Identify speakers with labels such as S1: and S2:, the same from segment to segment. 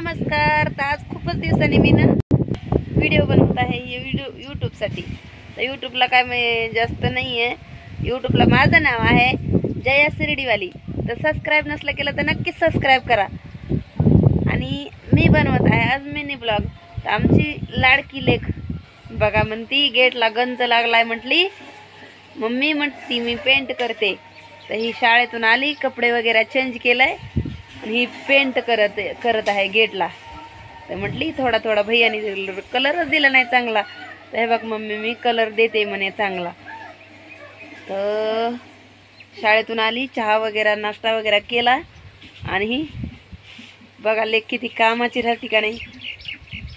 S1: नमस्कार. तर आज खूपच दिवसांनी मी ना व्हिडिओ बनवत आहे हे यूट्यूबसाठी. तर यूट्यूबला काय जास्त नाही आहे. यूट्यूबला माझं नाव आहे जया शिर्डीवाली. तर सबस्क्राईब नसलं केलं तर नक्कीच सबस्क्राईब करा. आणि मी बनवत आहे आज मिनी ब्लॉग. तर आमची लाडकी लेक बघा म्हणती गेटला गंज लागलाय. म्हटली मम्मी म्हणती मी पेंट करते. तर ही शाळेतून आली, कपडे वगैरे चेंज केलाय आणि ही पेंट करत आहे गेटला. तर म्हटली थोडा थोडा भैयानी कलरच दिला नाही चांगला. तर हे बघ मम्मी मी कलर देते म्हणे चांगला. तर शाळेतून आली, चहा वगैरे नाश्ता वगैरे केला आणि ही बघा लेक किती कामाची राहते का नाही.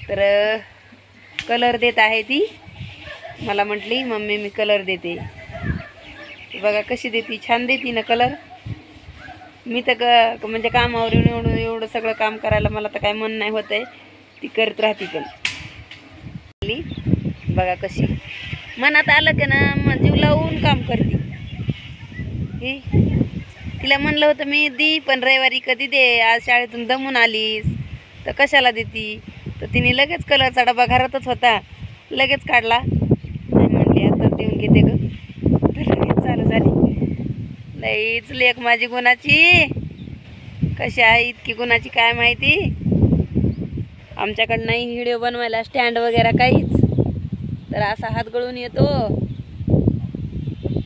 S1: तर कलर देत आहे ती. मला म्हटली मम्मी मी कलर देते. बघा कशी देती, छान देती ना कलर. मी तर म्हणजे कामावर एवढं सगळं काम करायला मला तर काय मन नाही होत आहे. ती करत राहते. पण बघा कशी मनात आलं की ना जीव लावून काम करते. ही तिला म्हणलं होतं मी दी पण रविवारी कधी दे, आज शाळेतून दमून आलीस तर कशाला देती. तर तिने लगेच कलरचा डबा घरातच होता, लगेच काढला आणि म्हणली आता देऊन घेते ग. तर लगेच चालू झाली. लईच लेक माझी गुणाची. कशी आहे इतकी गुणाची काय माहिती. आमच्याकडं नाही व्हिडिओ बनवायला स्टँड वगैरे काहीच. तर असा हात गळून येतो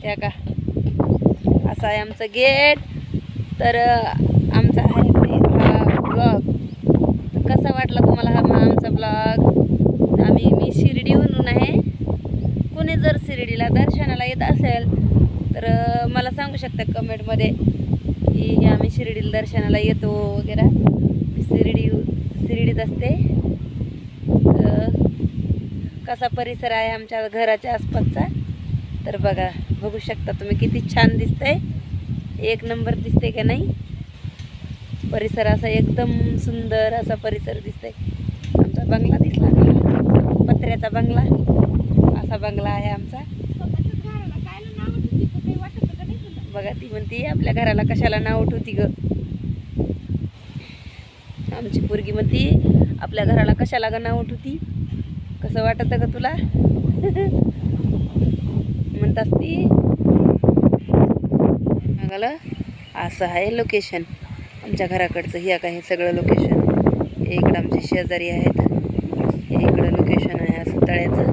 S1: त्या का. असं आहे आमचं गेट. तर आमचा आहे हा ब्लॉग. तर कसा वाटला तुम्हाला हा आमचा ब्लॉग. मी शिर्डीहून आहे. कोणी जर शिर्डीला दर्शनाला येत असेल तर मला सांगू शकता कमेंटमध्ये की आम्ही शिर्डीला दर्शनाला येतो वगैरे. शिर्डीत असते. कसा परिसर आहे आमच्या घराच्या आसपासचा. तर बघू शकता तुम्ही किती छान दिसतंय. एक नंबर दिसते का नाही. परिसर असा एकदम सुंदर असा परिसर दिसतंय. आमचा बंगला दिसला का, पत्र्याचा बंगला. असा बंगला आहे आमचा. बघा ती म्हणती आपल्या घराला कशाला नाव उठवती ग. आमची पोरगी म्हणती आपल्या घराला कशाला ग नाव उठवती. कसं वाटत ग तुला म्हणत असती. बघाला असं आहे लोकेशन आमच्या घराकडचं. हे का हे सगळं लोकेशन. इकडं आमचे शेजारी आहेत. हे इकडं लोकेशन आहे असं तळ्याचं.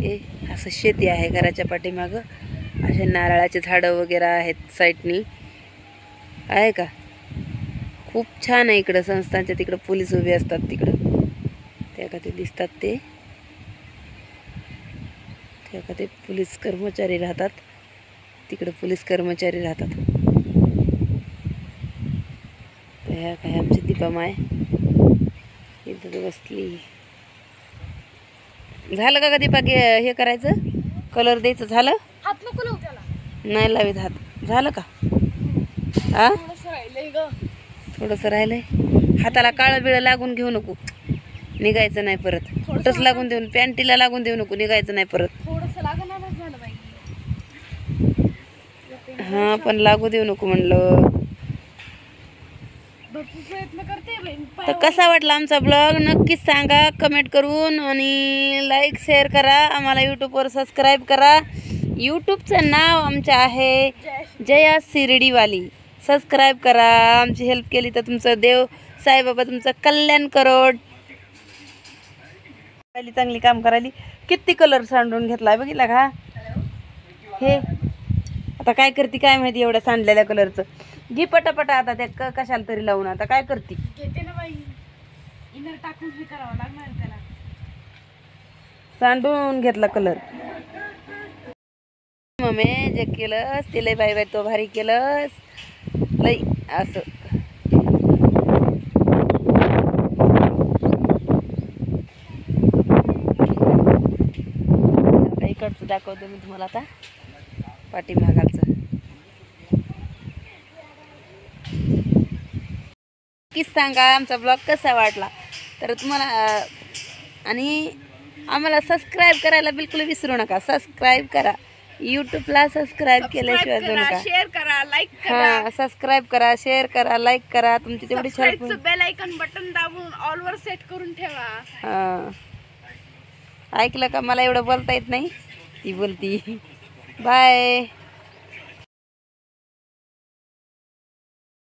S1: हे असं शेती आहे घराच्या पाठीमागं. असे नारळाचे झाडं वगैरे आहेत साईडनी आहे का. खूप छान आहे इकडं. संस्थांच्या तिकडं पोलीस उभे असतात तिकडं. त्या का ते दिसतात ते. त्या का ते पोलीस कर्मचारी राहतात तिकडं. पोलीस कर्मचारी राहतात. तर ह्या काय आमची दीपामाय इथं बसली. झालं का दीपा हे करायचं कलर द्यायचं. झालं
S2: हात नको लावू त्याला.
S1: नाही लावीत हात. झालं का हा थोडंसं राहिलंय. हाताला काळं बिळं लागून घेऊ नको. निघायचं नाही परत. कुठंच लागून देऊन पॅन्टीला लागून देऊ नको. निघायचं नाही परत.
S2: थोडंसं लागणारच झालं बाई.
S1: हा पण लागू देऊ नको म्हणलं.
S2: भरपूर प्रयत्न करते बाई.
S1: तर कसा वाटला आमचा ब्लॉग नक्कीच सांगा कमेंट करून. आणि लाईक शेअर करा. आम्हाला यूट्यूबवर सबस्क्राईब करा. यूट्यूबचं नाव आमचं आहे जया शिर्डीवाली. सबस्क्राईब करा. आमची हेल्प केली तर तुमचं देव साईबाबा तुमचं कल्याण करोड. चांगली काम करायली. किती कलर सांडून घेतलाय बघितला का. हे आता काय करते काय माहिती एवढ्या सांडलेल्या कलरचं. घे पटापटा आता त्या कशाला तरी लावून. आता काय करते.
S2: घेते ना बाई. इनर टाकून हे करावं लागणार त्याला.
S1: सांडून घेतला कलर. मम्मी जे केलंस ते लय बाई बाई तो भारी केलंस लई असं. इकडचं दाखवतो मी तुम्हाला आता पाठीमागाचं. नक्कीच सांगा आमचा ब्लॉग कसा वाटला. तर तुम्हाला आणि आम्हाला सबस्क्राईब करायला बिलकुल विसरू नका. सबस्क्राईब करा. युट्यूबला सबस्क्राईब केल्याशिवाय जाऊ नका.
S2: शेअर करा, लाईक करा.
S1: हा, सबस्क्राईब करा, शेअर करा, लाईक करा. तुमची तेवढी
S2: सबस्क्राईबचं बेल आयकॉन बटन दाबून ऑल वर सेट करून ठेवा.
S1: हा, ऐकलं का? मला एवढं बोलता येत नाही, ती बोलती. बाय.